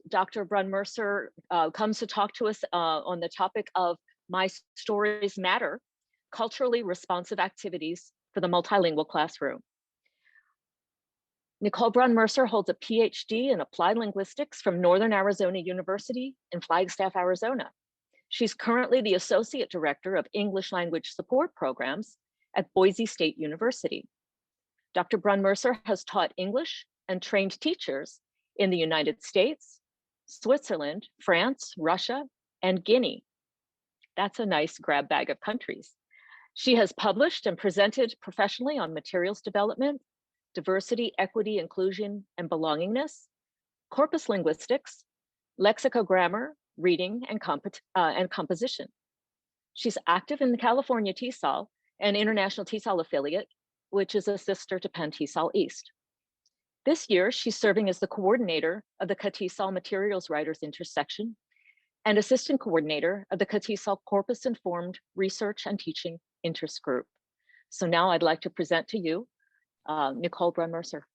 Dr. Brun-Mercer comes to talk to us on the topic of My Stories Matter, Culturally Responsive Activities for the Multilingual Classroom. Nicole Brun-Mercer holds a PhD in Applied Linguistics from Northern Arizona University in Flagstaff, Arizona. She's currently the Associate Director of English Language Support Programs at Boise State University. Dr. Brun-Mercer has taught English and trained teachers in the United States, Switzerland, France, Russia, and Guinea. That's a nice grab bag of countries. She has published and presented professionally on materials development, diversity, equity, inclusion, and belongingness, corpus linguistics, lexicogrammar, reading, and composition. She's active in the California TESOL, an international TESOL affiliate, which is a sister to PennTESOL East. This year, she's serving as the coordinator of the ContentBased Materials Writers Intersection and assistant coordinator of the ContentBased Corpus Informed Research and Teaching Interest Group. So now I'd like to present to you Nicole Brun-Mercer.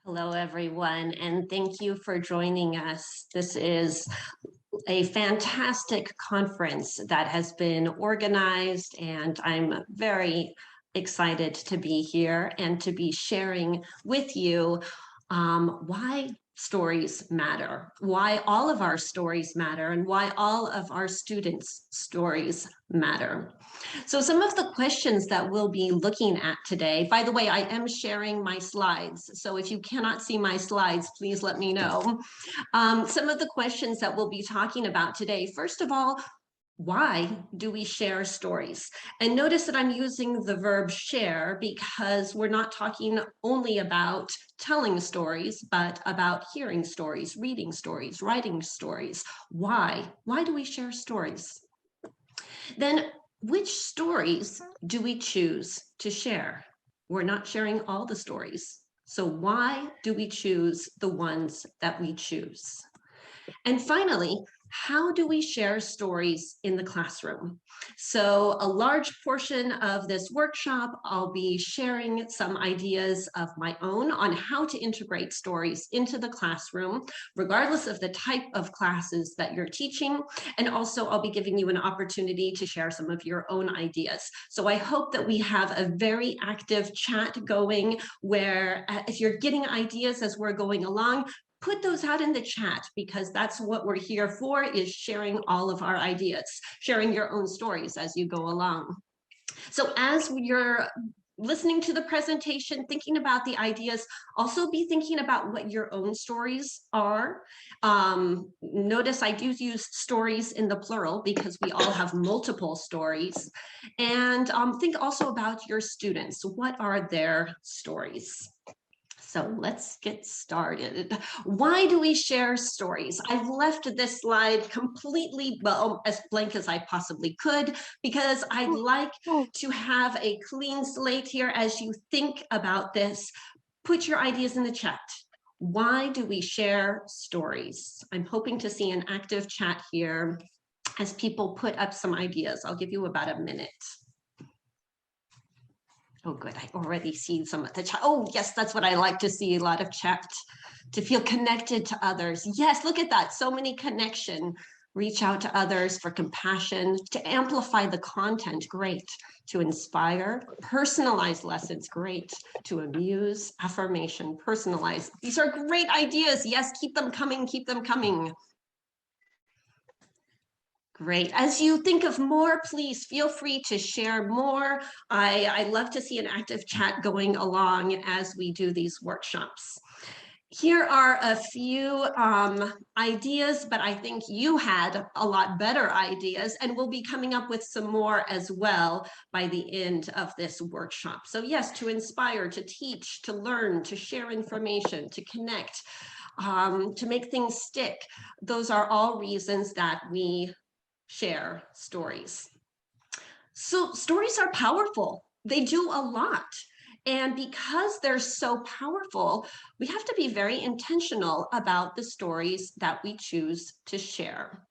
Hello, everyone, and thank you for joining us. This is a fantastic conference that has been organized, and I'm very excited to be here and to be sharing with you why stories matter, why all of our stories matter, and why all of our students' stories matter. So some of the questions that we'll be looking at today, by the way, I am sharing my slides, so if you cannot see my slides, please let me know. Some of the questions that we'll be talking about today, first of all, why do we share stories? And notice that I'm using the verb share because we're not talking only about telling stories, but about hearing stories, reading stories, writing stories. Why? Why do we share stories? Then which stories do we choose to share? We're not sharing all the stories. So why do we choose the ones that we choose? And finally, how do we share stories in the classroom? So a large portion of this workshop, I'll be sharing some ideas of my own on how to integrate stories into the classroom, regardless of the type of classes that you're teaching. And also I'll be giving you an opportunity to share some of your own ideas. So I hope that we have a very active chat going where if you're getting ideas as we're going along, put those out in the chat, because that's what we're here for, is sharing all of our ideas, sharing your own stories as you go along. So as you're listening to the presentation, thinking about the ideas, also be thinking about what your own stories are. Notice I do use stories in the plural because we all have multiple stories. And think also about your students. What are their stories? So let's get started. Why do we share stories? I've left this slide completely, well, as blank as I possibly could, because I'd like to have a clean slate here as you think about this. Put your ideas in the chat. Why do we share stories? I'm hoping to see an active chat here as people put up some ideas. I'll give you about a minute. Oh, good. I already see some of the chat. Oh, yes, that's what I like to see, a lot of chat, to feel connected to others. Yes, look at that. So many connection. Reach out to others for compassion, to amplify the content. Great. To inspire, personalized lessons. Great. To amuse, affirmation, personalize. These are great ideas. Yes, keep them coming. Keep them coming. Great. As you think of more, please feel free to share more. I love to see an active chat going along as we do these workshops. Here are a few ideas, but I think you had a lot better ideas, and we'll be coming up with some more as well by the end of this workshop. So yes, to inspire, to teach, to learn, to share information, to connect, to make things stick. Those are all reasons that we share stories. So stories are powerful. They do a lot. And because they're so powerful, we have to be very intentional about the stories that we choose to share.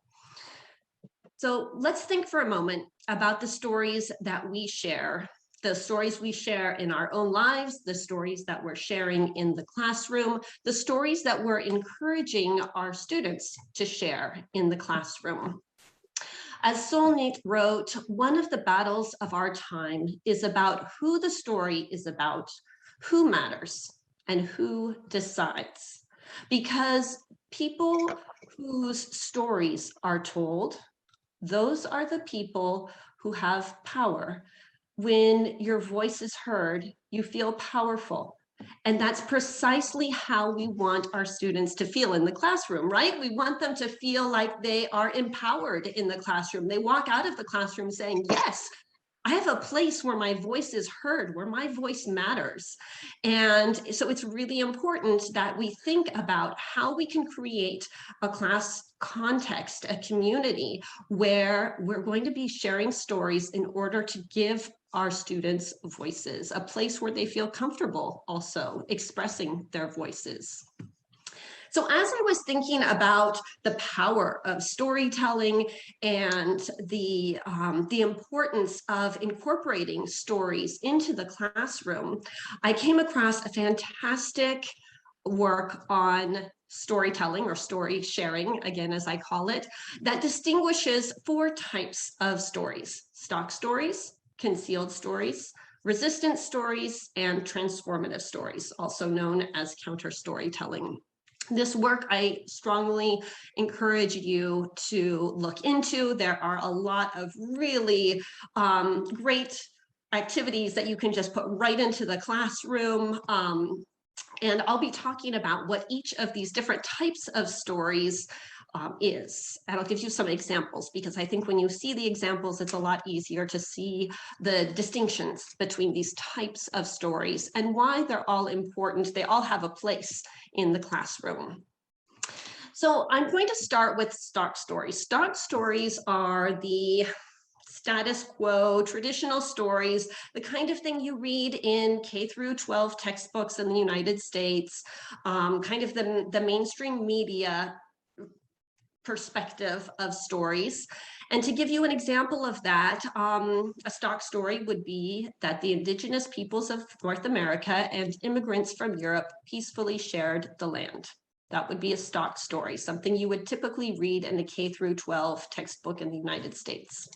So let's think for a moment about the stories that we share the stories we share in our own lives, the stories that we're sharing in the classroom, the stories that we're encouraging our students to share in the classroom. As Solnit wrote, one of the battles of our time is about who the story is about, who matters, and who decides. Because people whose stories are told, those are the people who have power. When your voice is heard, you feel powerful. And that's precisely how we want our students to feel in the classroom, right? We want them to feel like they are empowered in the classroom. They walk out of the classroom saying, yes, I have a place where my voice is heard, where my voice matters. And so it's really important that we think about how we can create a class context, a community where we're going to be sharing stories in order to give our students voices, a place where they feel comfortable also expressing their voices. So as I was thinking about the power of storytelling and the importance of incorporating stories into the classroom, I came across a fantastic work on storytelling or story sharing, again, as I call it, that distinguishes 4 types of stories: stock stories, concealed stories, resistance stories, and transformative stories, also known as counter storytelling. This work I strongly encourage you to look into. There are a lot of really great activities that you can just put right into the classroom. And I'll be talking about what each of these different types of stories is. And I'll give you some examples, because I think when you see the examples, it's a lot easier to see the distinctions between these types of stories and why they're all important. They all have a place in the classroom. So I'm going to start with stock stories. Stock stories are the status quo, traditional stories, the kind of thing you read in K through 12 textbooks in the United States, kind of the mainstream media perspective of stories. And to give you an example of that, a stock story would be that the indigenous peoples of North America and immigrants from Europe peacefully shared the land. That would be a stock story, something you would typically read in a K through 12 textbook in the United States.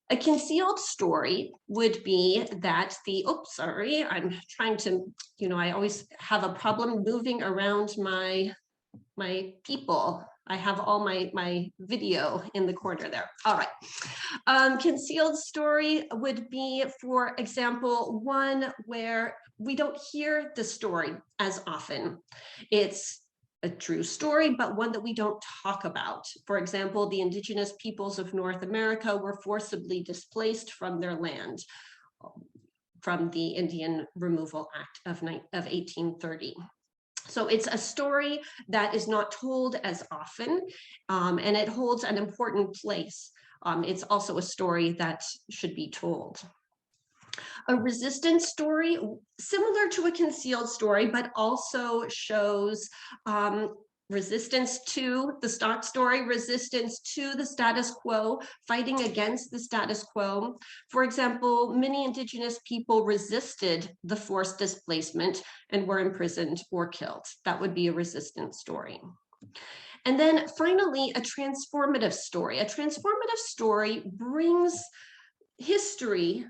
A concealed story would be that I'm trying to, I always have a problem moving around my people. I have all my video in the corner there. All right. Concealed story would be, for example, one where we don't hear the story as often. It's a true story, but one that we don't talk about. For example, the indigenous peoples of North America were forcibly displaced from their land from the Indian Removal Act of 1830. So it's a story that is not told as often, and it holds an important place. It's also a story that should be told. A resistance story, similar to a concealed story, but also shows resistance to the stock story, resistance to the status quo, fighting against the status quo. For example, many indigenous people resisted the forced displacement and were imprisoned or killed. That would be a resistance story. And then finally, a transformative story. A transformative story brings history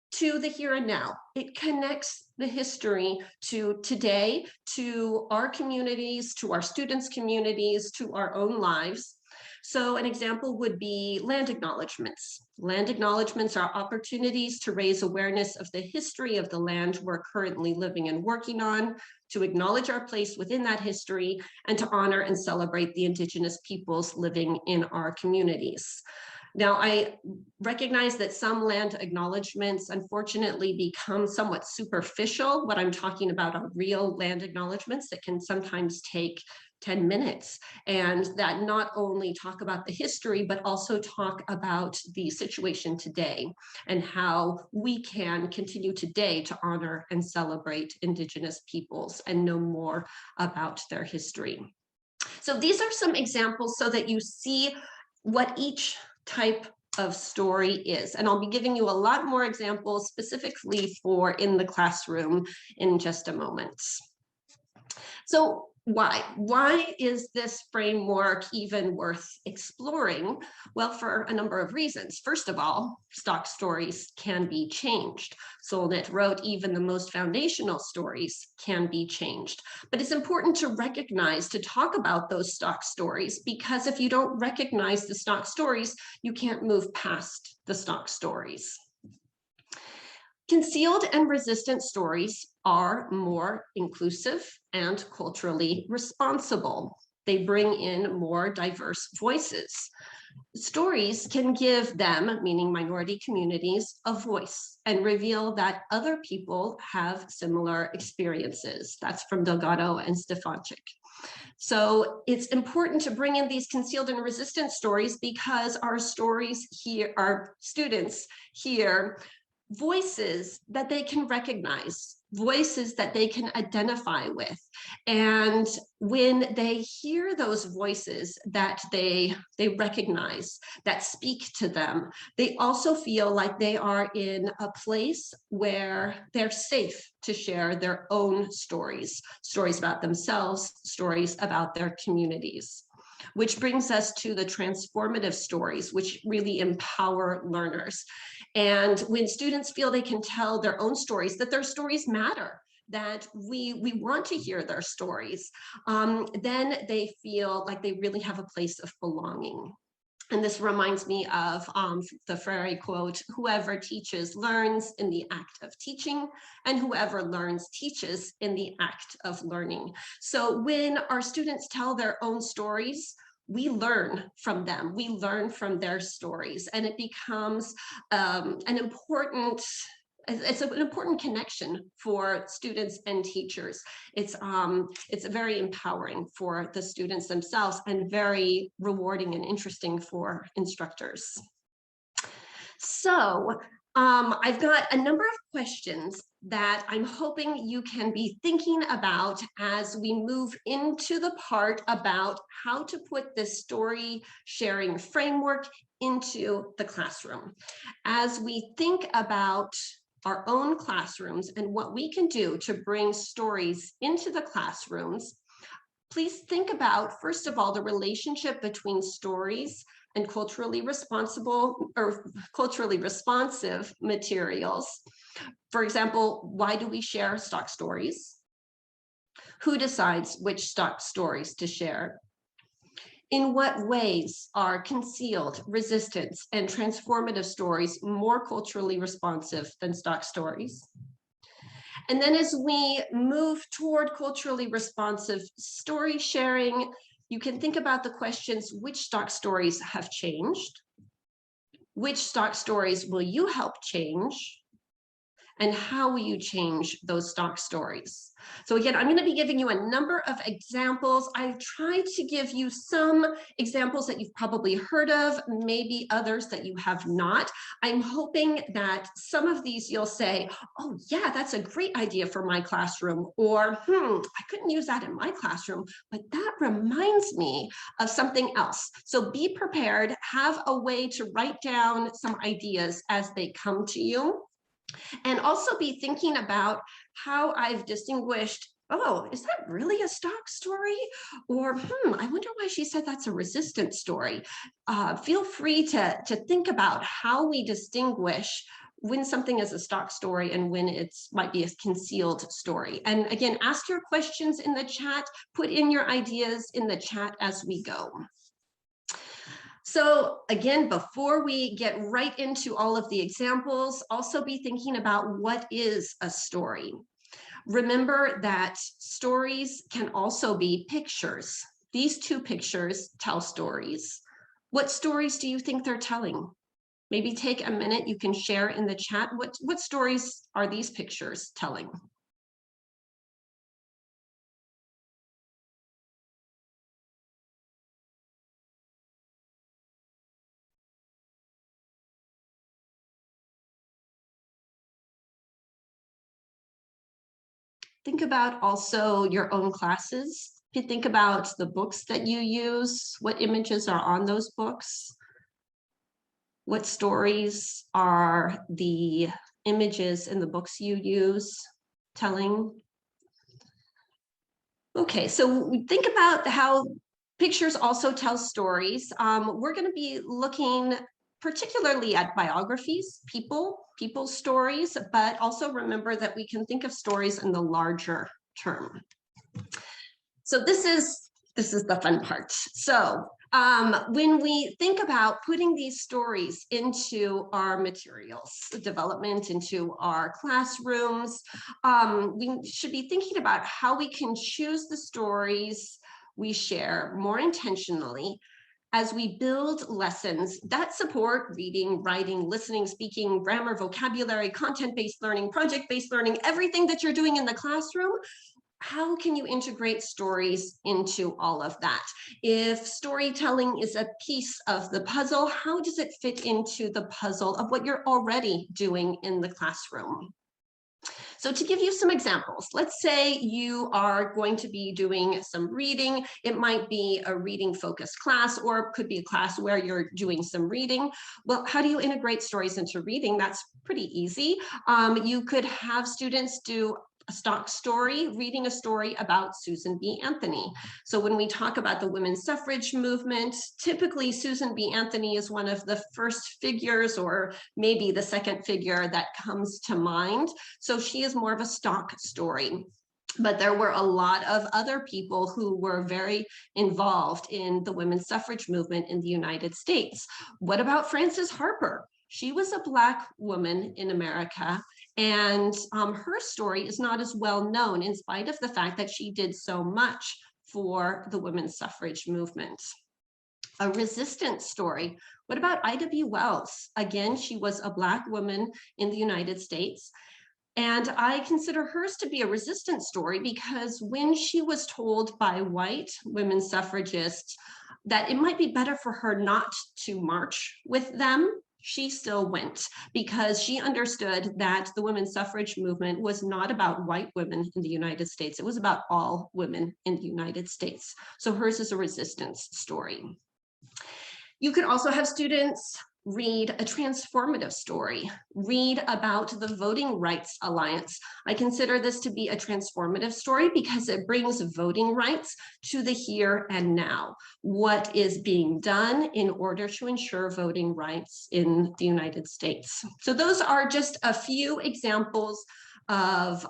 to the here and now. It connects the history to today, to our communities, to our students' communities, to our own lives. So an example would be land acknowledgements. Land acknowledgements are opportunities to raise awareness of the history of the land we're currently living and working on, to acknowledge our place within that history, and to honor and celebrate the indigenous peoples living in our communities. Now, I recognize that some land acknowledgements unfortunately become somewhat superficial. What I'm talking about are real land acknowledgements that can sometimes take 10 minutes, and that not only talk about the history, but also talk about the situation today and how we can continue today to honor and celebrate Indigenous peoples and know more about their history. So these are some examples so that you see what each type of story is. And I'll be giving you a lot more examples specifically for in the classroom in just a moment. So why is this framework even worth exploring? Well, for a number of reasons. First of all, stock stories can be changed. Solnit wrote even the most foundational stories can be changed. But it's important to recognize, to talk about those stock stories, because if you don't recognize the stock stories, you can't move past the stock stories. Concealed and resistant stories are more inclusive and culturally responsible. They bring in more diverse voices. Stories can give them, meaning minority communities, a voice and reveal that other people have similar experiences. That's from Delgado and Stefanczyk. So it's important to bring in these concealed and resistant stories because our stories here, our students hear voices that they can recognize, voices that they can identify with. And when they hear those voices that they recognize, that speak to them, they also feel like they are in a place where they're safe to share their own stories, stories about themselves, stories about their communities. Which brings us to the transformative stories, which really empower learners. And when students feel they can tell their own stories, that their stories matter, that we want to hear their stories, then they feel like they really have a place of belonging. And this reminds me of the Freire quote, "Whoever teaches learns in the act of teaching, and whoever learns teaches in the act of learning." So when our students tell their own stories, we learn from them, we learn from their stories, and it becomes an important connection for students and teachers. It's very empowering for the students themselves and very rewarding and interesting for instructors. So I've got a number of questions that I'm hoping you can be thinking about as we move into the part about how to put this story sharing framework into the classroom. As we think about our own classrooms and what we can do to bring stories into the classrooms, please think about, first of all, the relationship between stories and culturally responsible or culturally responsive materials. For example, why do we share stock stories? Who decides which stock stories to share? In what ways are concealed, resistance, and transformative stories more culturally responsive than stock stories? And then as we move toward culturally responsive story sharing, you can think about the questions: which stock stories have changed? Which stock stories will you help change? And how will you change those stock stories? So again, I'm going to be giving you a number of examples. I've tried to give you some examples that you've probably heard of, maybe others that you have not. I'm hoping that some of these you'll say, oh yeah, that's a great idea for my classroom, or I couldn't use that in my classroom, but that reminds me of something else. So be prepared, have a way to write down some ideas as they come to you. And also be thinking about how I've distinguished, oh, is that really a stock story? Or, I wonder why she said that's a resistant story. Feel free to think about how we distinguish when something is a stock story and when it might be a concealed story. And again, ask your questions in the chat, put in your ideas in the chat as we go. So again, before we get right into all of the examples, also be thinking about what is a story. Remember that stories can also be pictures. These two pictures tell stories. What stories do you think they're telling? Maybe take a minute, you can share in the chat. What stories are these pictures telling? Think about also your own classes. If you think about the books that you use, what images are on those books? What stories are the images in the books you use telling? Okay, so think about how pictures also tell stories. We're going to be looking particularly at biographies, people's stories, but also remember that we can think of stories in the larger term. So this is the fun part. So when we think about putting these stories into our materials development, into our classrooms, we should be thinking about how we can choose the stories we share more intentionally as we build lessons that support reading, writing, listening, speaking, grammar, vocabulary, content-based learning, project-based learning, everything that you're doing in the classroom. How can you integrate stories into all of that? If storytelling is a piece of the puzzle, how does it fit into the puzzle of what you're already doing in the classroom? So to give you some examples, let's say you are going to be doing some reading. It might be a reading focused class, or it could be a class where you're doing some reading. Well, how do you integrate stories into reading? That's pretty easy. You could have students do a stock story, reading a story about Susan B. Anthony. So when we talk about the women's suffrage movement, typically Susan B. Anthony is one of the first figures, or maybe the second figure that comes to mind. So she is more of a stock story. But there were a lot of other people who were very involved in the women's suffrage movement in the United States. What about Frances Harper? She was a Black woman in America, and her story is not as well known in spite of the fact that she did so much for the women's suffrage movement. A resistance story. What about I.W. Wells? Again, she was a Black woman in the United States. And I consider hers to be a resistance story because when she was told by white women suffragists that it might be better for her not to march with them, she still went because she understood that the women's suffrage movement was not about white women in the United States. It was about all women in the United States. So hers is a resistance story. You could also have students read a transformative story, read about the Voting Rights Alliance. I consider this to be a transformative story because it brings voting rights to the here and now. What is being done in order to ensure voting rights in the United States? So those are just a few examples of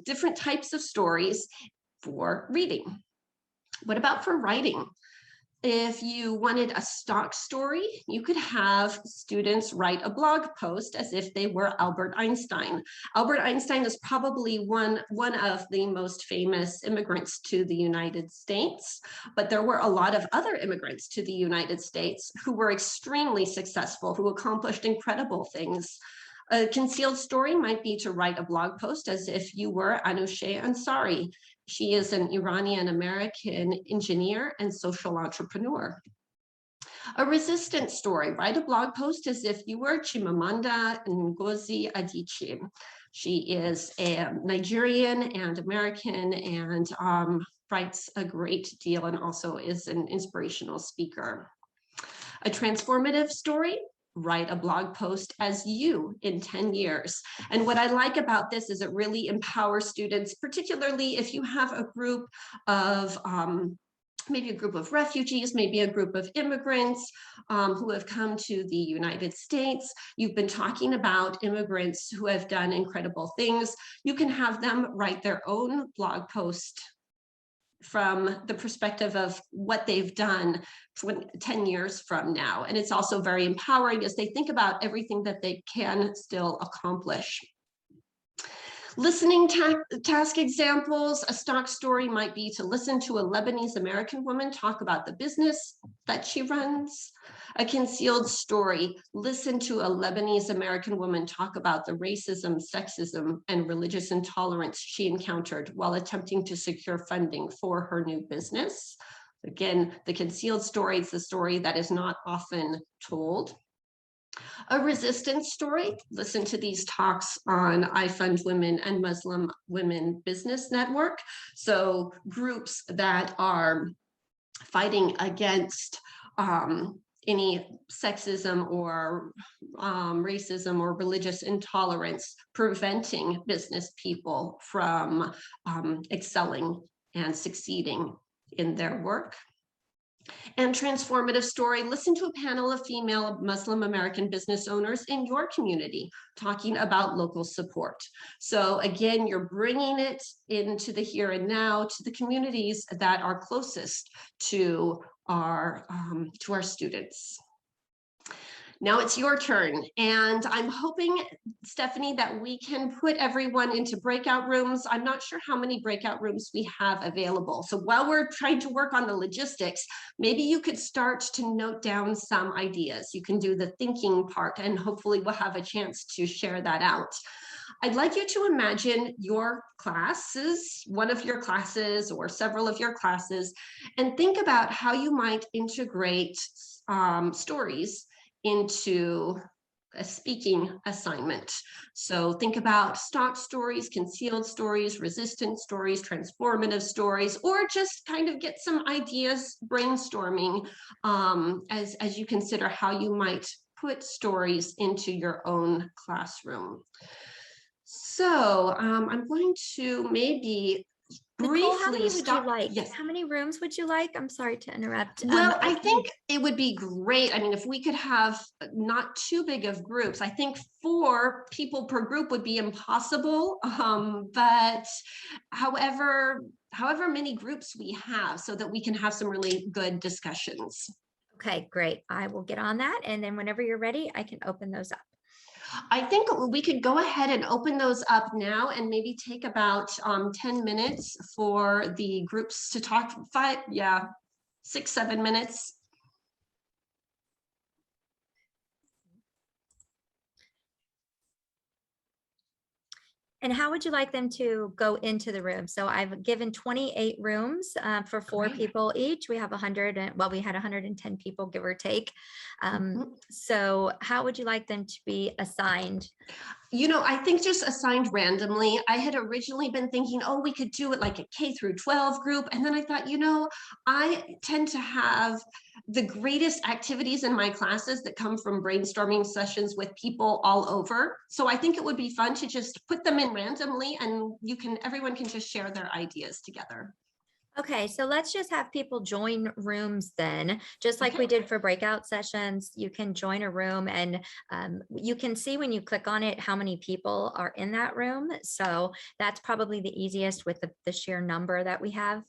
different types of stories for reading. What about for writing? If you wanted a stock story, you could have students write a blog post as if they were Albert Einstein. Albert Einstein is probably one of the most famous immigrants to the United States, but there were a lot of other immigrants to the United States who were extremely successful, who accomplished incredible things. A concealed story might be to write a blog post as if you were Anousheh Ansari. She is an Iranian-American engineer and social entrepreneur. A resistance story, write a blog post as if you were Chimamanda Ngozi Adichie. She is a Nigerian and American and writes a great deal and also is an inspirational speaker. A transformative story, write a blog post as you in 10 years. And what I like about this is it really empowers students, particularly if you have a group of maybe a group of refugees, maybe a group of immigrants who have come to the United States. You've been talking about immigrants who have done incredible things. You can have them write their own blog post from the perspective of what they've done 10 years from now. And it's also very empowering as they think about everything that they can still accomplish. Listening task examples, a stock story might be to listen to a Lebanese American woman talk about the business that she runs. A concealed story, listen to a Lebanese American woman talk about the racism, sexism, and religious intolerance she encountered while attempting to secure funding for her new business. Again, the concealed story is the story that is not often told. A resistance story, listen to these talks on I Fund Women and Muslim Women Business Network. So groups that are fighting against any sexism or racism or religious intolerance preventing business people from excelling and succeeding in their work. And transformative story, listen to a panel of female Muslim American business owners in your community talking about local support. So again, you're bringing it into the here and now to the communities that are closest to our students. Now it's your turn, and I'm hoping, Stephanie, that we can put everyone into breakout rooms. I'm not sure how many breakout rooms we have available. So while we're trying to work on the logistics, maybe you could start to note down some ideas. You can do the thinking part, and hopefully we'll have a chance to share that out. I'd like you to imagine your classes, one of your classes or several of your classes, and think about how you might integrate stories into a speaking assignment. So think about stock stories, concealed stories, resistant stories, transformative stories, or just kind of get some ideas brainstorming as you consider how you might put stories into your own classroom. So I'm going to maybe Nicole, how many briefly would you like? Yes. How many rooms would you like? I'm sorry to interrupt. Well, I think it would be great. I mean, if we could have not too big of groups, I think 4 people per group would be impossible. But however many groups we have, so that we can have some really good discussions. Okay, great. I will get on that. And then whenever you're ready, I can open those up. I think we could go ahead and open those up now and maybe take about 10 minutes for the groups to talk. 6, 7 minutes. And how would you like them to go into the room? So I've given 28 rooms for 4 Great. people each. We have 100, well, we had 110 people, give or take. So how would you like them to be assigned? You know, I think just assigned randomly. I had originally been thinking, oh, we could do it like a K through 12 group. And then I thought, you know, I tend to have the greatest activities in my classes that come from brainstorming sessions with people all over. So I think it would be fun to just put them in randomly, and everyone can just share their ideas together. Okay, so let's just have people join rooms then, just like we did for breakout sessions. You can join a room, and you can see when you click on it how many people are in that room. So that's probably the easiest with the sheer number that we have.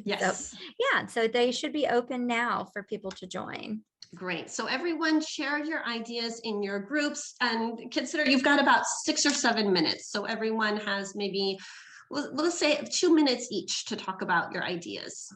Yes. So, yeah, so they should be open now for people to join. Great. So everyone share your ideas in your groups, and consider you've got about 6 or 7 minutes. So everyone has maybe, let's say 2 minutes each to talk about your ideas.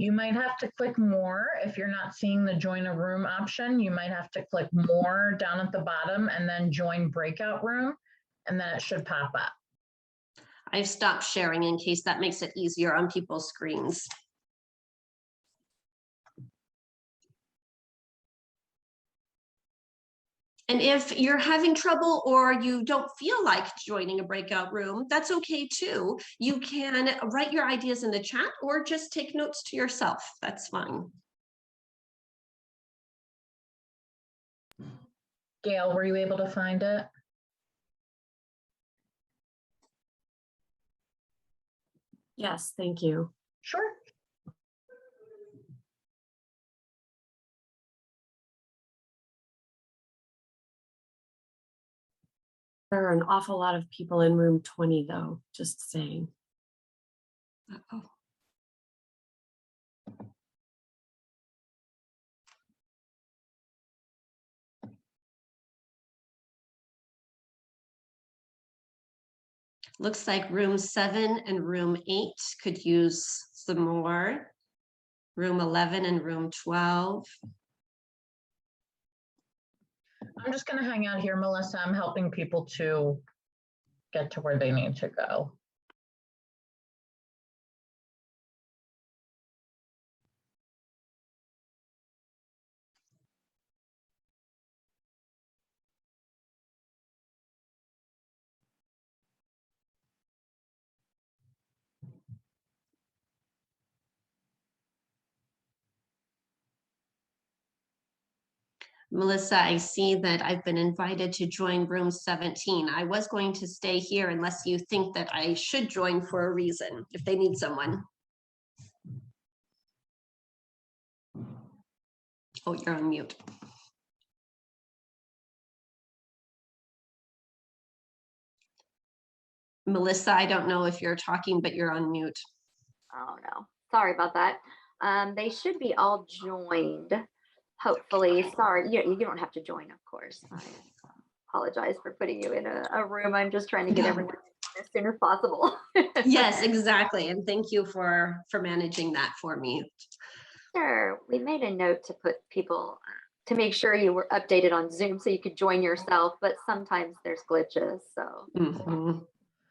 You might have to click more. If you're not seeing the join a room option, you might have to click more down at the bottom and then join breakout room, and then it should pop up. I've stopped sharing in case that makes it easier on people's screens. And if you're having trouble or you don't feel like joining a breakout room, that's okay too. You can write your ideas in the chat or just take notes to yourself. That's fine. Gail, were you able to find it? Yes, thank you. Sure. There are an awful lot of people in room 20 though, just saying. Uh-oh. Looks like room 7 and room 8 could use some more. Room 11 and room 12. I'm just going to hang out here, Melissa. I'm helping people to get to where they need to go. Melissa, I see that I've been invited to join room 17. I was going to stay here unless you think that I should join for a reason, if they need someone. Oh, you're on mute. Melissa, I don't know if you're talking, but you're on mute. Oh no, sorry about that. They should be all joined, hopefully. Sorry, you don't have to join, of course. I apologize for putting you in a room. I'm just trying to get everyone as soon as possible. Yes, exactly. And thank you for managing that for me. Sure, we made a note to put people to make sure you were updated on Zoom so you could join yourself, but sometimes there's glitches, so. Mhm.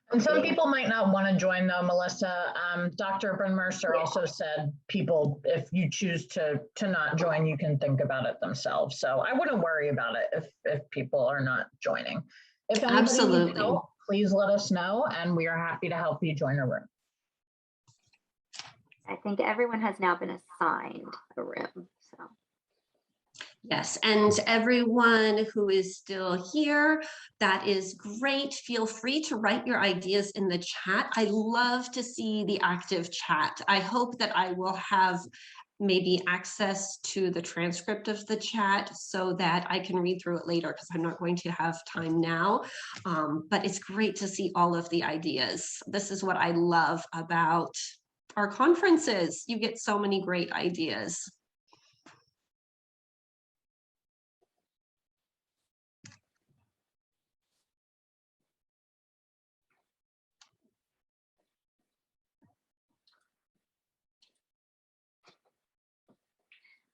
And some people might not want to join though, Melissa. Dr. Brun-Mercer also said people, if you choose to not join, you can think about it themselves. So I wouldn't worry about it if people are not joining. If anybody needs Absolutely. help, please let us know and we are happy to help you join a room. I think everyone has now been assigned a room, so. Yes, and everyone who is still here, that is great. Feel free to write your ideas in the chat. I love to see the active chat. I hope that I will have maybe access to the transcript of the chat so that I can read through it later, because I'm not going to have time now. But it's great to see all of the ideas. This is what I love about our conferences. You get so many great ideas.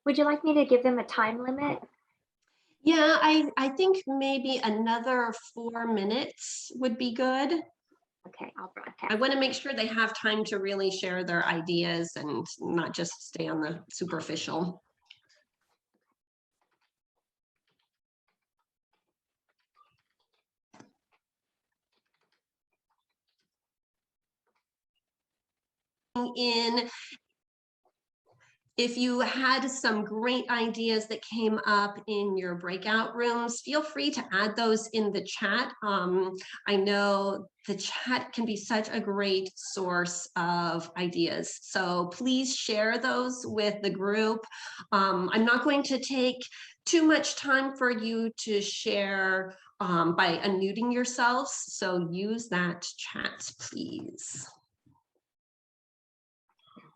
Would you like me to give them a time limit? Yeah, I think maybe another 4 minutes would be good. Okay, I'll broadcast. I want to make sure they have time to really share their ideas and not just stay on the superficial. If you had some great ideas that came up in your breakout rooms, feel free to add those in the chat. I know the chat can be such a great source of ideas. So please share those with the group. I'm not going to take too much time for you to share by unmuting yourselves. So use that chat, please.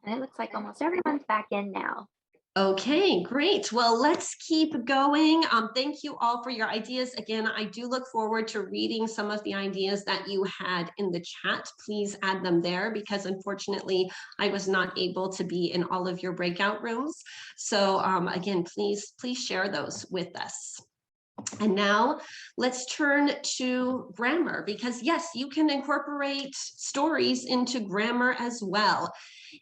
And it looks like almost everyone's back in now. Okay, great. Well, let's keep going. Thank you all for your ideas. Again, I do look forward to reading some of the ideas that you had in the chat. Please add them there because unfortunately, I was not able to be in all of your breakout rooms. So again, please share those with us. And now let's turn to grammar because yes, you can incorporate stories into grammar as well.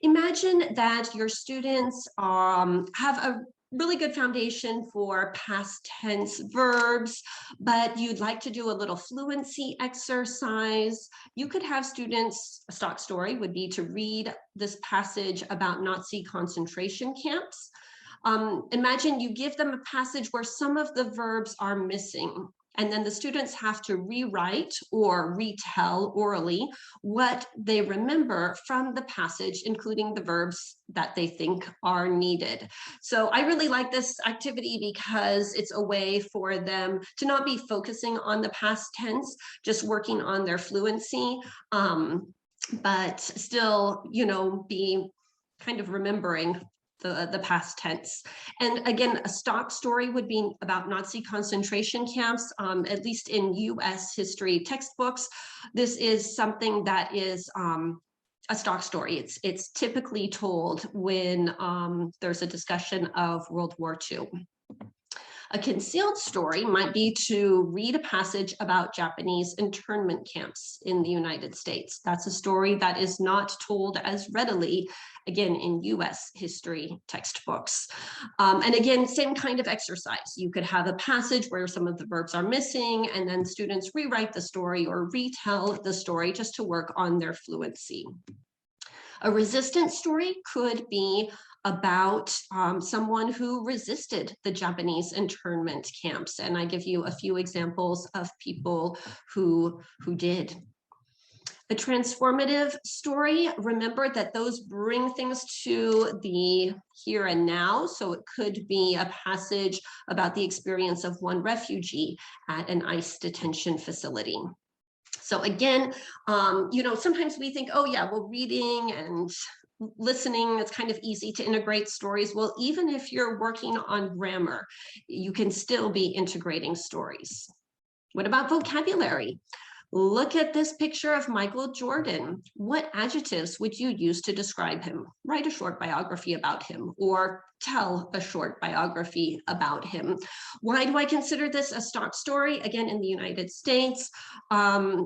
Imagine that your students have a really good foundation for past tense verbs, but you'd like to do a little fluency exercise. You could have students, a stock story would be to read this passage about Nazi concentration camps. Imagine you give them a passage where some of the verbs are missing, and then the students have to rewrite or retell orally what they remember from the passage, including the verbs that they think are needed. So I really like this activity because it's a way for them to not be focusing on the past tense, just working on their fluency, but still, you know, be kind of remembering the past tense. And again, a stock story would be about Nazi concentration camps, at least in US history textbooks. This is something that is a stock story. It's typically told when there's a discussion of World War II. A concealed story might be to read a passage about Japanese internment camps in the United States. That's a story that is not told as readily, again, in US history textbooks. And again, same kind of exercise. You could have a passage where some of the verbs are missing, and then students rewrite the story or retell the story just to work on their fluency. A resistance story could be about someone who resisted the Japanese internment camps. And I give you a few examples of people who did. A transformative story, remember that those bring things to the here and now. So it could be a passage about the experience of one refugee at an ICE detention facility. So again, you know, sometimes we think, oh yeah, well, reading and listening, it's kind of easy to integrate stories. Well, even if you're working on grammar, you can still be integrating stories. What about vocabulary? Look at this picture of Michael Jordan. What adjectives would you use to describe him? Write a short biography about him, or tell a short biography about him. Why do I consider this a stock story? Again, in the United States,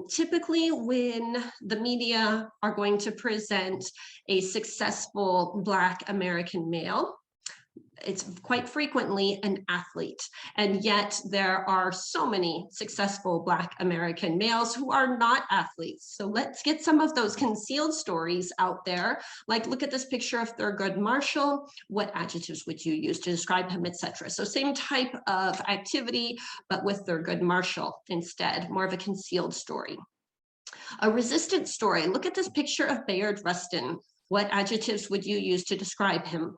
typically when the media are going to present a successful Black American male, it's quite frequently an athlete. And yet there are so many successful Black American males who are not athletes. So let's get some of those concealed stories out there. Like, look at this picture of Thurgood Marshall. What adjectives would you use to describe him, etc.? So same type of activity, but with Thurgood Marshall instead, more of a concealed story. A resistance story. Look at this picture of Bayard Rustin. What adjectives would you use to describe him?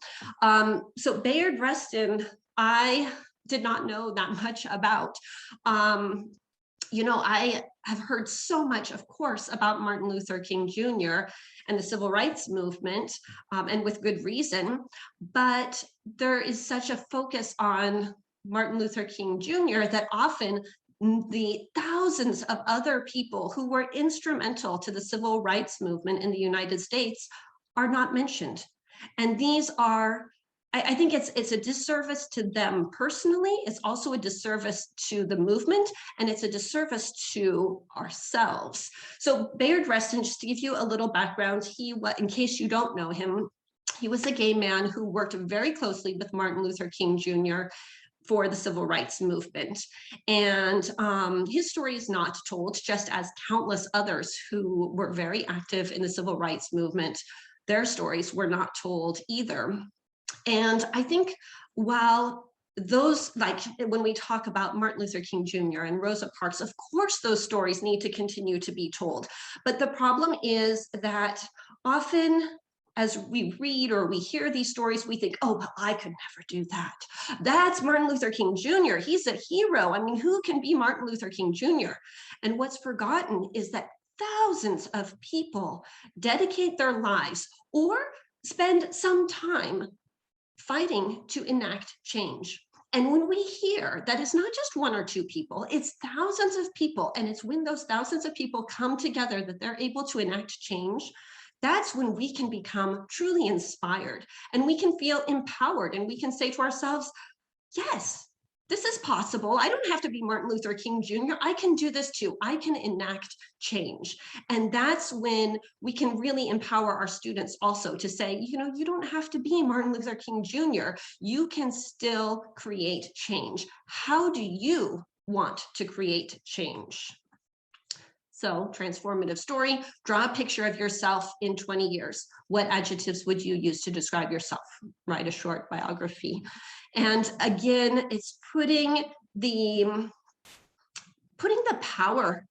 So Bayard Rustin, I did not know that much about. You know, I have heard so much, of course, about Martin Luther King Jr. and the civil rights movement, and with good reason, but there is such a focus on Martin Luther King Jr. that often the thousands of other people who were instrumental to the civil rights movement in the United States are not mentioned. And these are, I think it's a disservice to them personally. It's also a disservice to the movement, and it's a disservice to ourselves. So Bayard Rustin, just to give you a little background, in case you don't know him, he was a gay man who worked very closely with Martin Luther King Jr. for the civil rights movement. And his story is not told, just as countless others who were very active in the civil rights movement, their stories were not told either. And I think while those, like when we talk about Martin Luther King Jr. and Rosa Parks, of course those stories need to continue to be told. But the problem is that often as we read or we hear these stories, we think, oh, well, I could never do that. That's Martin Luther King Jr. He's a hero. I mean, who can be Martin Luther King Jr.? And what's forgotten is that thousands of people dedicate their lives or spend some time fighting to enact change. And when we hear that it's not just one or two people, it's thousands of people, and it's when those thousands of people come together that they're able to enact change, that's when we can become truly inspired and we can feel empowered and we can say to ourselves, yes, this is possible. I don't have to be Martin Luther King Jr. I can do this too. I can enact change. And that's when we can really empower our students also to say, you know, you don't have to be Martin Luther King Jr. You can still create change. How do you want to create change? So transformative story, draw a picture of yourself in 20 years. What adjectives would you use to describe yourself? Write a short biography. And again, it's putting the power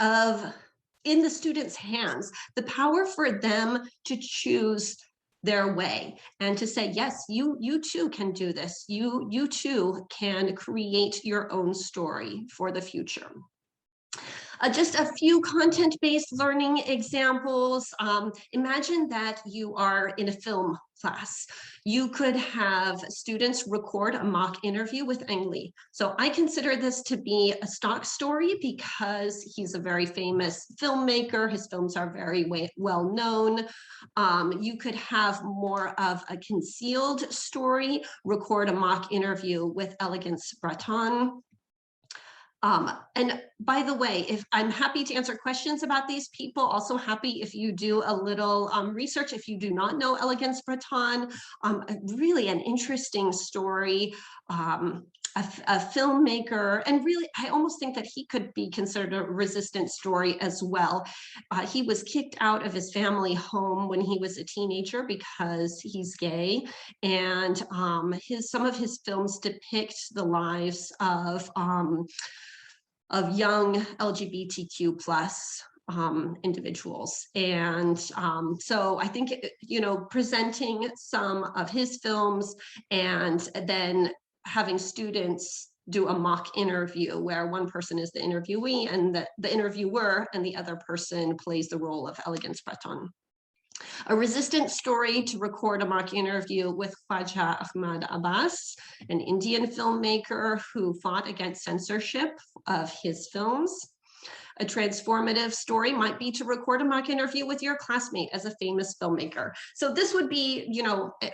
in the students' hands, the power for them to choose their way and to say, yes, you too can do this. You too can create your own story for the future. Just a few content-based learning examples. Imagine that you are in a film class. You could have students record a mock interview with Ang Lee. So I consider this to be a stock story because he's a very famous filmmaker. His films are very well known. You could have more of a concealed story, record a mock interview with Elegance Breton. And by the way, if I'm happy to answer questions about these people, also happy if you do a little research. If you do not know Elegance Breton, really an interesting story. a filmmaker, and really, I almost think that he could be considered a resistance story as well. He was kicked out of his family home when he was a teenager because he's gay, and some of his films depict the lives of young LGBTQ plus individuals. And so I think, presenting some of his films and then having students do a mock interview where one person is the interviewee and the interviewer, and the other person plays the role of Elegance Breton. A resistance story to record a mock interview with Khwaja Ahmad Abbas, an Indian filmmaker who fought against censorship of his films. A transformative story might be to record a mock interview with your classmate as a famous filmmaker. So this would be,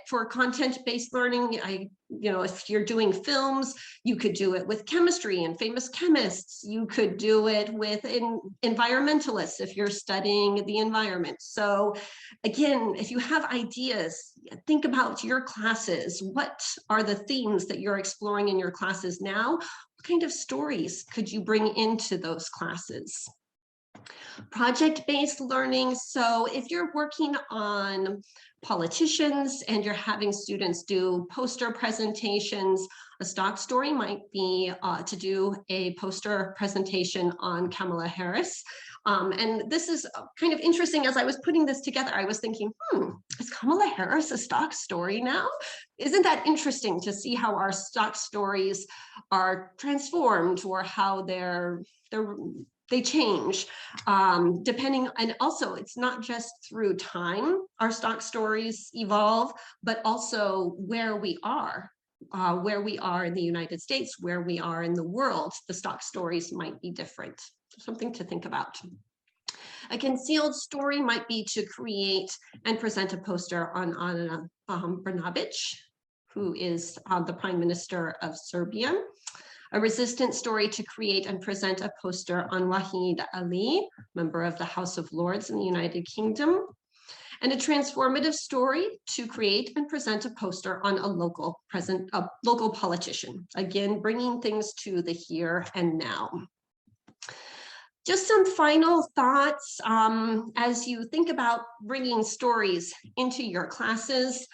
for content-based learning, if you're doing films, you could do it with chemistry and famous chemists. You could do it with environmentalists if you're studying the environment. So again, if you have ideas, think about your classes. What are the themes that you're exploring in your classes now? What kind of stories could you bring into those classes? Project-based learning. So if you're working on politicians and you're having students do poster presentations, a stock story might be to do a poster presentation on Kamala Harris. And this is kind of interesting. As I was putting this together, I was thinking, is Kamala Harris a stock story now? Isn't that interesting to see how our stock stories are transformed, or how they change depending, and also it's not just through time our stock stories evolve, but also where we are in the United States, where we are in the world, the stock stories might be different. Something to think about. A concealed story might be to create and present a poster on Ana Brnabić, who is the Prime Minister of Serbia. A resistance story to create and present a poster on Wahid Ali, member of the House of Lords in the United Kingdom. And a transformative story to create and present a poster on a local politician. Again, bringing things to the here and now. Just some final thoughts as you think about bringing stories into your classes.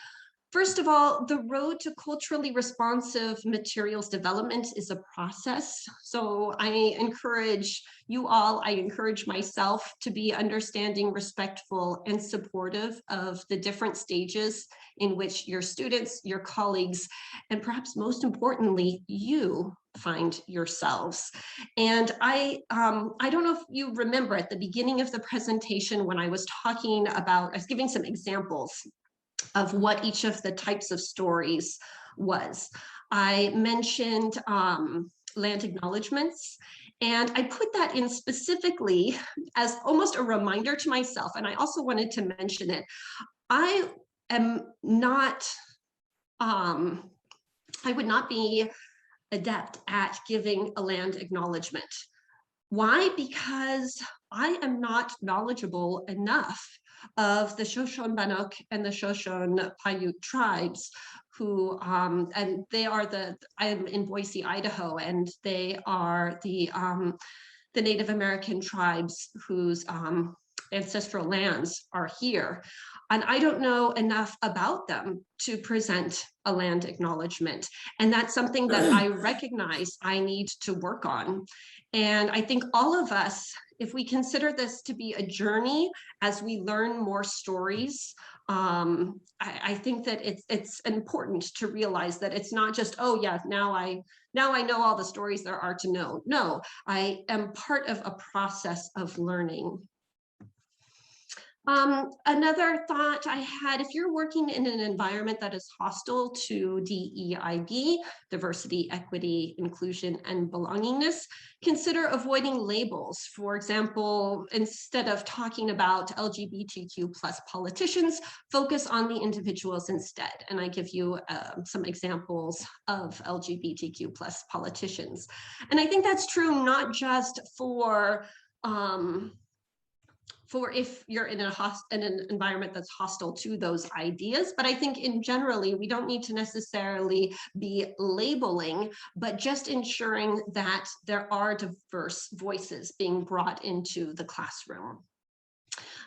First of all, the road to culturally responsive materials development is a process. So I encourage you all, I encourage myself to be understanding, respectful, and supportive of the different stages in which your students, your colleagues, and perhaps most importantly, you find yourselves. And I don't know if you remember at the beginning of the presentation when I was talking about, I was giving some examples of what each of the types of stories was. I mentioned land acknowledgements, and I put that in specifically as almost a reminder to myself, and I also wanted to mention it. I am not, I would not be adept at giving a land acknowledgement. Why? Because I am not knowledgeable enough of the Shoshone-Bannock and the Shoshone-Paiute tribes who, and they are I'm in Boise, Idaho, and they are the Native American tribes whose ancestral lands are here. And I don't know enough about them to present a land acknowledgement. And that's something that I recognize I need to work on. And I think all of us, if we consider this to be a journey as we learn more stories, I think that it's important to realize that it's not just, oh yeah, now I know all the stories there are to know. No, I am part of a process of learning. Another thought I had, if you're working in an environment that is hostile to DEIB, diversity, equity, inclusion, and belongingness, consider avoiding labels. For example, instead of talking about LGBTQ plus politicians, focus on the individuals instead. And I give you some examples of LGBTQ plus politicians. And I think that's true not just for for if you're in an environment that's hostile to those ideas. But I think in generally, we don't need to necessarily be labeling, but just ensuring that there are diverse voices being brought into the classroom.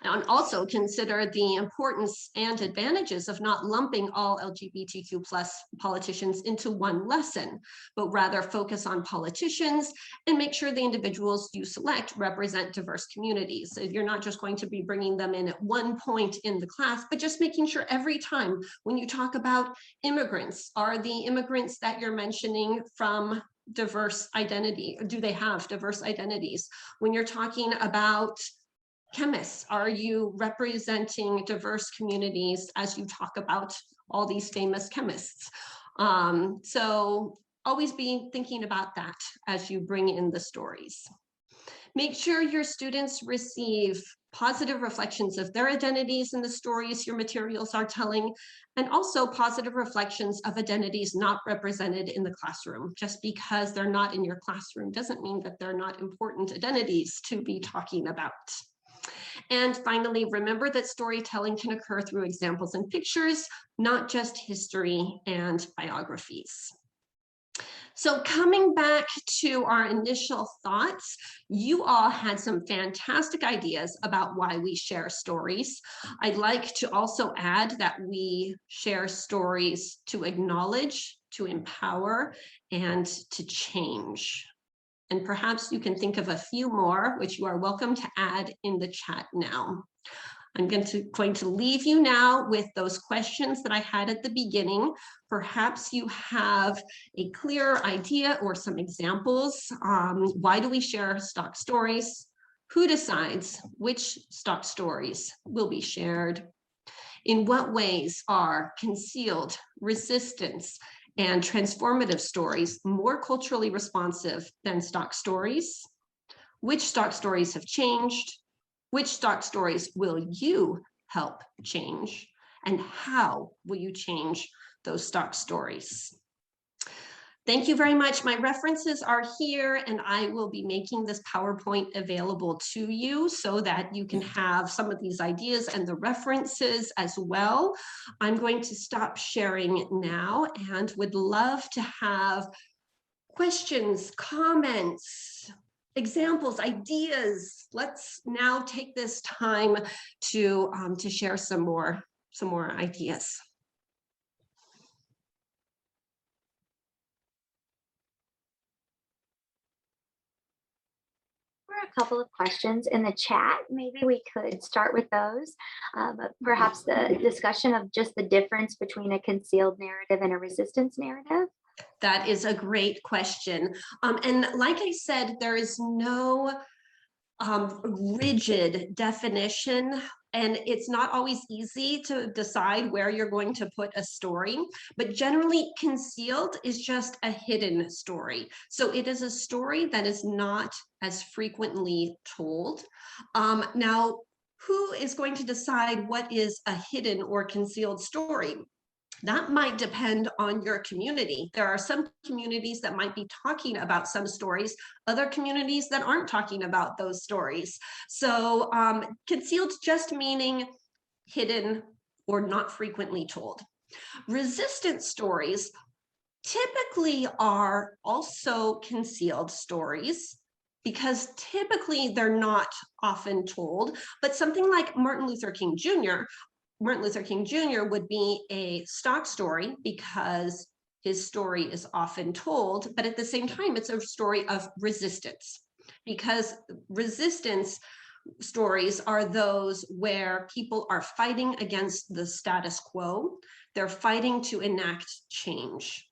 And also consider the importance and advantages of not lumping all LGBTQ+ politicians into one lesson, but rather focus on politicians and make sure the individuals you select represent diverse communities. So you're not just going to be bringing them in at one point in the class, but just making sure every time when you talk about immigrants, are the immigrants that you're mentioning from diverse identity? Do they have diverse identities? When you're talking about chemists, are you representing diverse communities as you talk about all these famous chemists? So always be thinking about that as you bring in the stories. Make sure your students receive positive reflections of their identities in the stories your materials are telling, and also positive reflections of identities not represented in the classroom. Just because they're not in your classroom doesn't mean that they're not important identities to be talking about. And finally, remember that storytelling can occur through examples and pictures, not just history and biographies. So coming back to our initial thoughts, you all had some fantastic ideas about why we share stories. I'd like to also add that we share stories to acknowledge, to empower, and to change. And perhaps you can think of a few more, which you are welcome to add in the chat now. I'm going to leave you now with those questions that I had at the beginning. Perhaps you have a clear idea or some examples. Why do we share stock stories? Who decides which stock stories will be shared? In what ways are concealed, resistance, and transformative stories more culturally responsive than stock stories? Which stock stories have changed? Which stock stories will you help change? And how will you change those stock stories? Thank you very much. My references are here, and I will be making this PowerPoint available to you so that you can have some of these ideas and the references as well. I'm going to stop sharing now and would love to have questions, comments, examples, ideas. Let's now take this time to share some more ideas. A couple of questions in the chat. Maybe we could start with those. Perhaps the discussion of just the difference between a concealed narrative and a resistance narrative. That is a great question. And like I said, there is no rigid definition, and it's not always easy to decide where you're going to put a story, but generally concealed is just a hidden story. So it is a story that is not as frequently told. Now, who is going to decide what is a hidden or concealed story? That might depend on your community. There are some communities that might be talking about some stories, other communities that aren't talking about those stories. So concealed just meaning hidden or not frequently told. Resistant stories typically are also concealed stories because typically they're not often told, but something like Martin Luther King Jr. Would be a stock story because his story is often told, but at the same time, it's a story of resistance, because resistance stories are those where people are fighting against the status quo. They're fighting to enact change.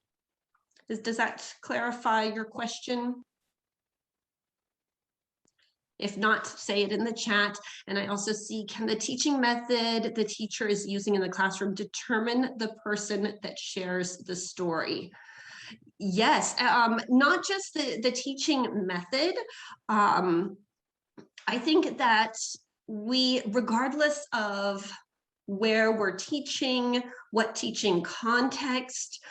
Does that clarify your question? If not, say it in the chat. And I also see, can the teaching method the teacher is using in the classroom determine the person that shares the story? Yes, not just the teaching method. I think that we, regardless of where we're teaching, what teaching context,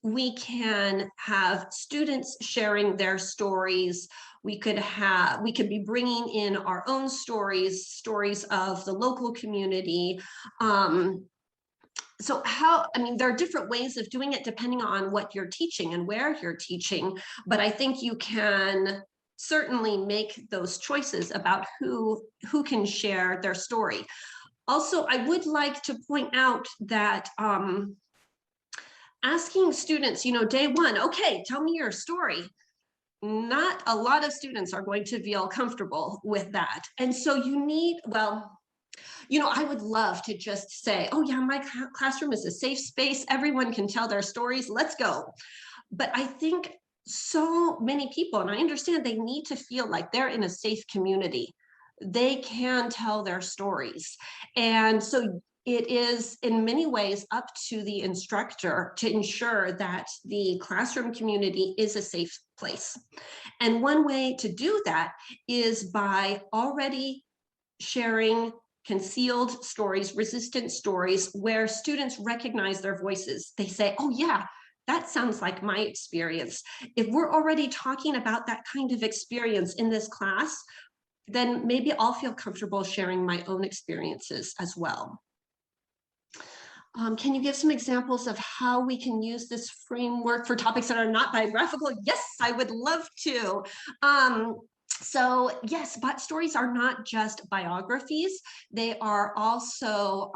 we can have students sharing their stories. We could be bringing in our own stories of the local community. So there are different ways of doing it depending on what you're teaching and where you're teaching, but I think you can certainly make those choices about who can share their story. Also, I would like to point out that asking students, day one, okay, tell me your story. Not a lot of students are going to feel comfortable with that. And so you need, I would love to just say, oh yeah, my classroom is a safe space. Everyone can tell their stories. Let's go. But I think so many people, and I understand they need to feel like they're in a safe community. They can tell their stories. And so it is in many ways up to the instructor to ensure that the classroom community is a safe place. And one way to do that is by already sharing concealed stories, resistant stories, where students recognize their voices. They say, oh yeah, that sounds like my experience. If we're already talking about that kind of experience in this class, then maybe I'll feel comfortable sharing my own experiences as well. Can you give some examples of how we can use this framework for topics that are not biographical? Yes, I would love to. So yes, but stories are not just biographies. They are also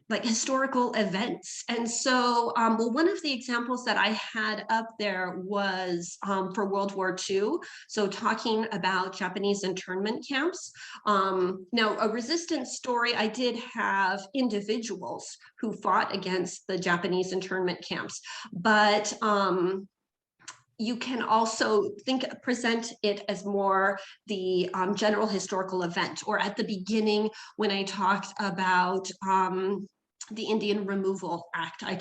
like historical events. And so, one of the examples that I had up there was for World War II. So talking about Japanese internment camps. Now, a resistance story, I did have individuals who fought against the Japanese internment camps, but you can also present it as more the general historical event, or at the beginning when I talked about the Indian Removal Act. I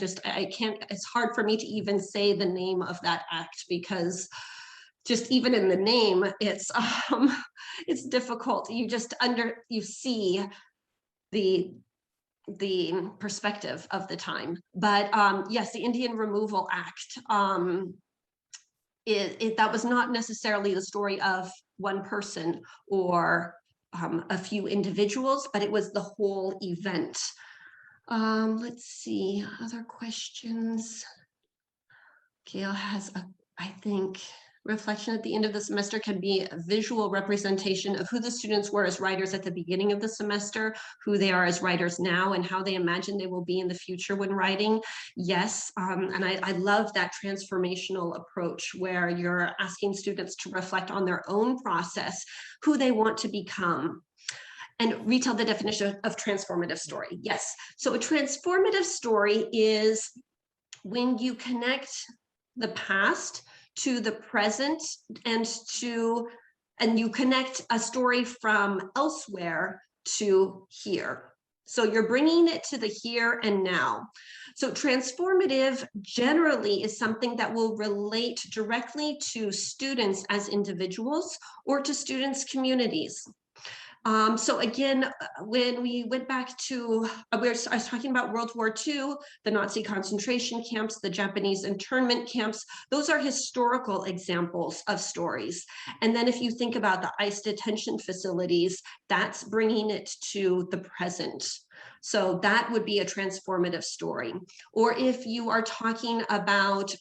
can't, it's hard for me to even say the name of that act because just even in the name, it's difficult. You see the perspective of the time. But yes, the Indian Removal Act, that was not necessarily the story of one person or a few individuals, but it was the whole event. Let's see, other questions. Gail has I think, reflection at the end of the semester can be a visual representation of who the students were as writers at the beginning of the semester, who they are as writers now, and how they imagine they will be in the future when writing. Yes, and I love that transformational approach where you're asking students to reflect on their own process, who they want to become. And retell the definition of transformative story. Yes, so a transformative story is when you connect the past to the present and you connect a story from elsewhere to here. So you're bringing it to the here and now. So transformative generally is something that will relate directly to students as individuals or to students' communities. So again, when we went back to, I was talking about World War II, the Nazi concentration camps, the Japanese internment camps, those are historical examples of stories. And then if you think about the ICE detention facilities, that's bringing it to the present. So that would be a transformative story. Or if you are talking about,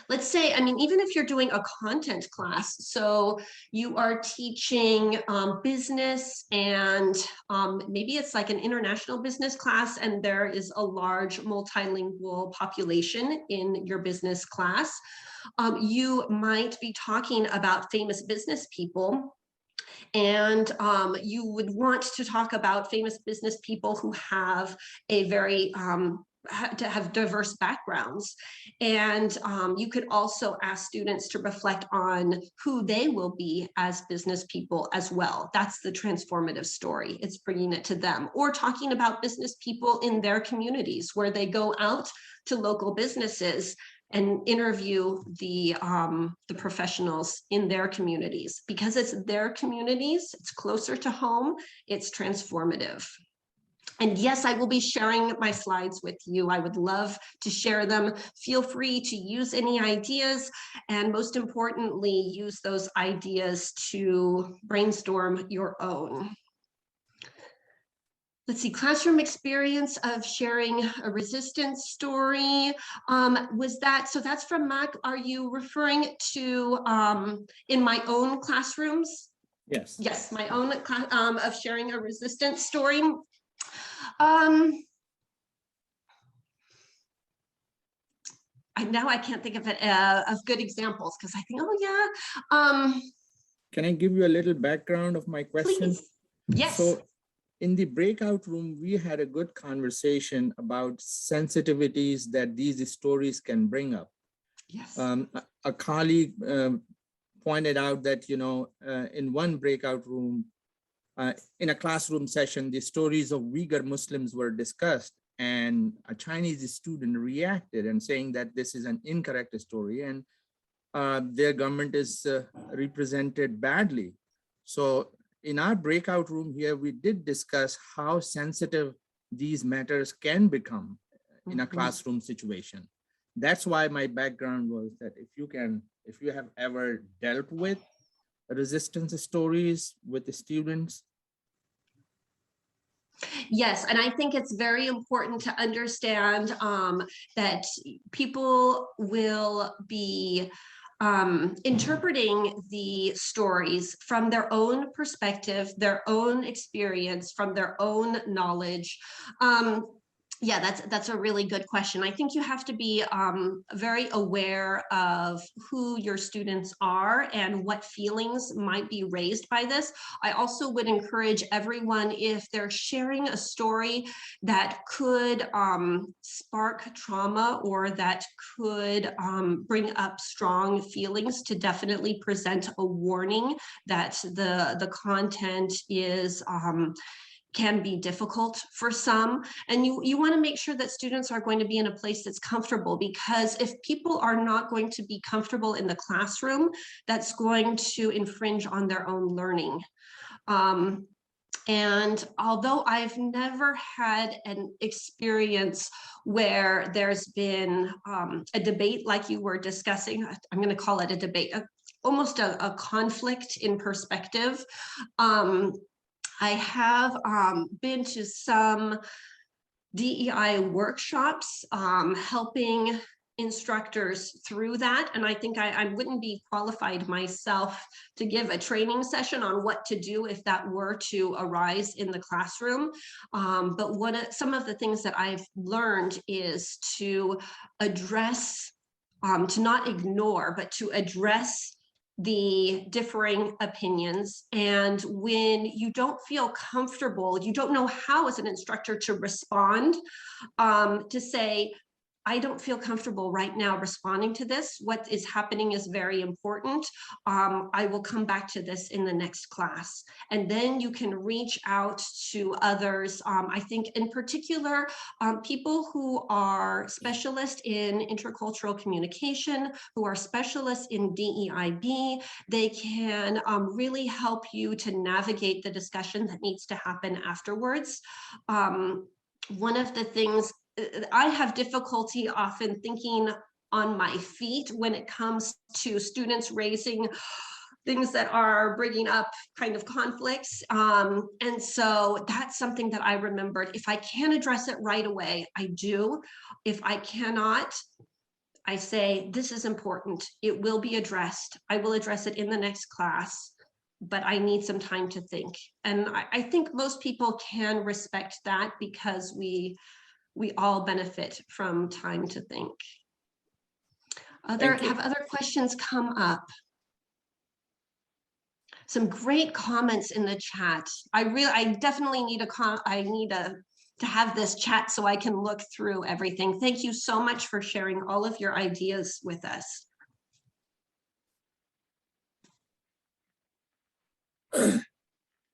let's say, even if you're doing a content class, so you are teaching business and maybe it's like an international business class and there is a large multilingual population in your business class, you might be talking about famous business people. And you would want to talk about famous business people who have a very to have diverse backgrounds. And you could also ask students to reflect on who they will be as business people as well. That's the transformative story. It's bringing it to them, or talking about business people in their communities where they go out to local businesses and interview the professionals in their communities. Because it's their communities, it's closer to home, it's transformative. And yes, I will be sharing my slides with you. I would love to share them. Feel free to use any ideas, and most importantly, use those ideas to brainstorm your own. Let's see, classroom experience of sharing a resistance story. Was that, so that's from Mac. Are you referring to in my own classrooms? Yes. Yes, my own of sharing a resistance story. I can't think of it of good examples because I think, oh yeah. Can I give you a little background of my question? Please. Yes. So in the breakout room, we had a good conversation about sensitivities that these stories can bring up. Yes. A colleague pointed out that, you know, in one breakout room, in a classroom session, the stories of Uyghur Muslims were discussed, and a Chinese student reacted and saying that this is an incorrect story and their government is represented badly. So in our breakout room here, we did discuss how sensitive these matters can become in a classroom situation. That's why my background was that if you have ever dealt with resistance stories with the students. Yes, and I think it's very important to understand that people will be interpreting the stories from their own perspective, their own experience, from their own knowledge. Yeah, that's a really good question. I think you have to be very aware of who your students are and what feelings might be raised by this. I also would encourage everyone, if they're sharing a story that could spark trauma or that could bring up strong feelings, to definitely present a warning that the content is can be difficult for some. And you want to make sure that students are going to be in a place that's comfortable, because if people are not going to be comfortable in the classroom, that's going to infringe on their own learning. And although I've never had an experience where there's been a debate like you were discussing, I'm going to call it a debate, almost a conflict in perspective. I have been to some DEI workshops, helping instructors through that. And I think I wouldn't be qualified myself to give a training session on what to do if that were to arise in the classroom. But some of the things that I've learned is to address, to not ignore, but to address the differing opinions. And when you don't feel comfortable, you don't know how as an instructor to respond, to say, I don't feel comfortable right now responding to this. What is happening is very important. I will come back to this in the next class. And then you can reach out to others. I think in particular, people who are specialists in intercultural communication, who are specialists in DEIB, they can really help you to navigate the discussion that needs to happen afterwards. One of the things I have difficulty often thinking on my feet when it comes to students raising things that are bringing up kind of conflicts. And so that's something that I remembered. If I can address it right away, I do. If I cannot, I say, this is important. It will be addressed. I will address it in the next class, but I need some time to think. And I think most people can respect that, because we all benefit from time to think. Have other questions come up? Some great comments in the chat. I definitely need to have this chat so I can look through everything. Thank you so much for sharing all of your ideas with us.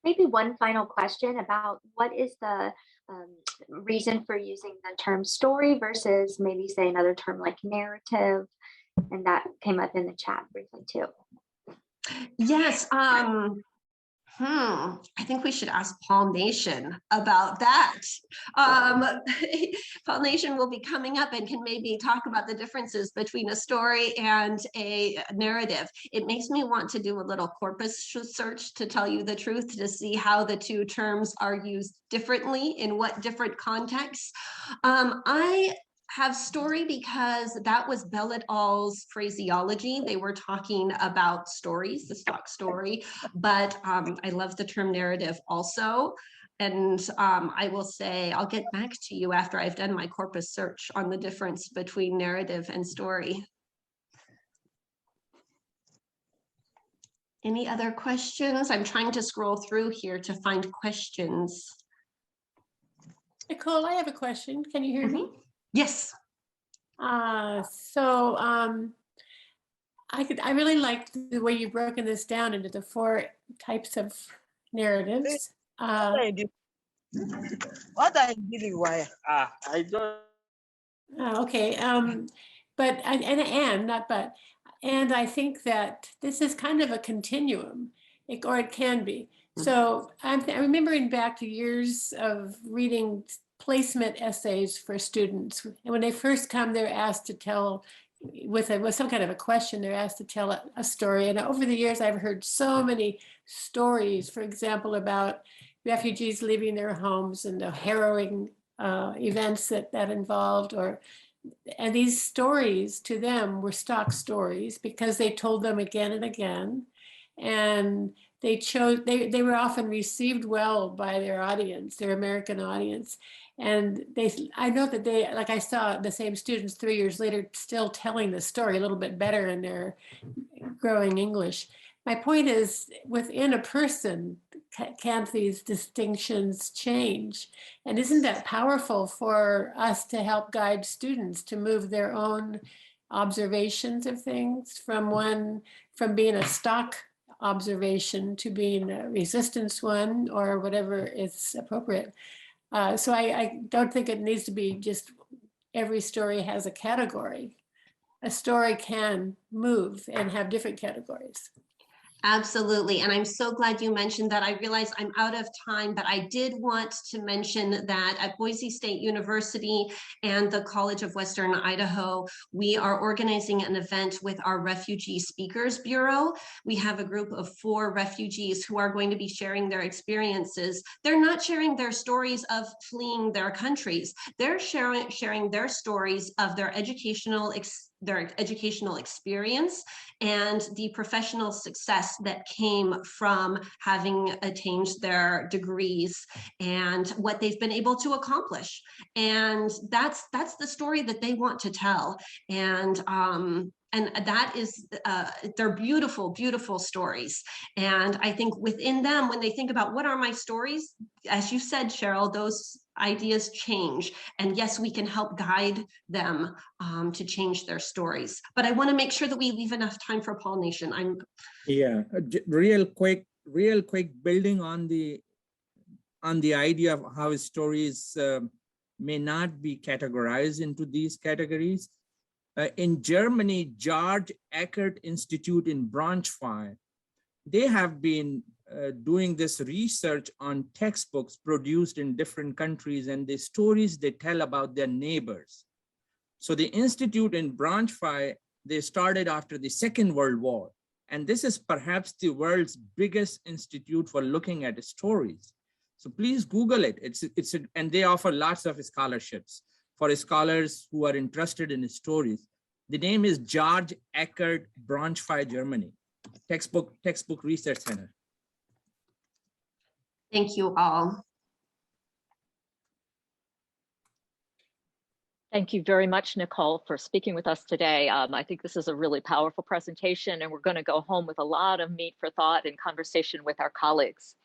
Maybe one final question about what is the reason for using the term story versus maybe say another term like narrative, and that came up in the chat briefly too. Yes, I think we should ask Paul Nation about that. Paul Nation will be coming up and can maybe talk about the differences between a story and a narrative. It makes me want to do a little corpus search, to tell you the truth, to see how the two terms are used differently in what different contexts. I have story because that was Bell et al.'s phraseology. They were talking about stories, the stock story, but I love the term narrative also. And I will say, I'll get back to you after I've done my corpus search on the difference between narrative and story. Any other questions? I'm trying to scroll through here to find questions. Nicole, I have a question. Can you hear me? Yes. I really liked the way you've broken this down into the 4 types of narratives. What I did why? I don't. Okay. And I think that this is kind of a continuum, or it can be. So I'm remembering back to years of reading placement essays for students. And when they first come, they're asked to tell, with some kind of a question, they're asked to tell a story. And over the years, I've heard so many stories, for example, about refugees leaving their homes and the harrowing events that involved, and these stories to them were stock stories because they told them again and again. And they were often received well by their audience, their American audience. And I know that like I saw the same students 3 years later still telling the story a little bit better in their growing English. My point is, within a person, can't these distinctions change? And isn't that powerful for us to help guide students to move their own observations of things from being a stock observation to being a resistance one, or whatever is appropriate? So I don't think it needs to be just every story has a category. A story can move and have different categories. Absolutely. And I'm so glad you mentioned that. I realize I'm out of time, but I did want to mention that at Boise State University and the College of Western Idaho, we are organizing an event with our Refugee Speakers Bureau. We have a group of 4 refugees who are going to be sharing their experiences. They're not sharing their stories of fleeing their countries. They're sharing their stories of their educational experience and the professional success that came from having attained their degrees and what they've been able to accomplish. And that's the story that they want to tell. And that is, they're beautiful, beautiful stories. And I think within them, when they think about what are my stories, as you said, Cheryl, those ideas change. And yes, we can help guide them to change their stories. But I want to make sure that we leave enough time for Paul Nation. Real quick, building on the idea of how stories may not be categorized into these categories. In Germany, George Eckert Institute in Braunschweig, they have been doing this research on textbooks produced in different countries and the stories they tell about their neighbors. So the institute in Braunschweig, they started after the Second World War. And this is perhaps the world's biggest institute for looking at stories. So please Google it. And they offer lots of scholarships for scholars who are interested in stories. The name is George Eckert, Braunschweig, Germany, textbook research center. Thank you all. Thank you very much, Nicole, for speaking with us today. I think this is a really powerful presentation, and we're going to go home with a lot of meat for thought and conversation with our colleagues.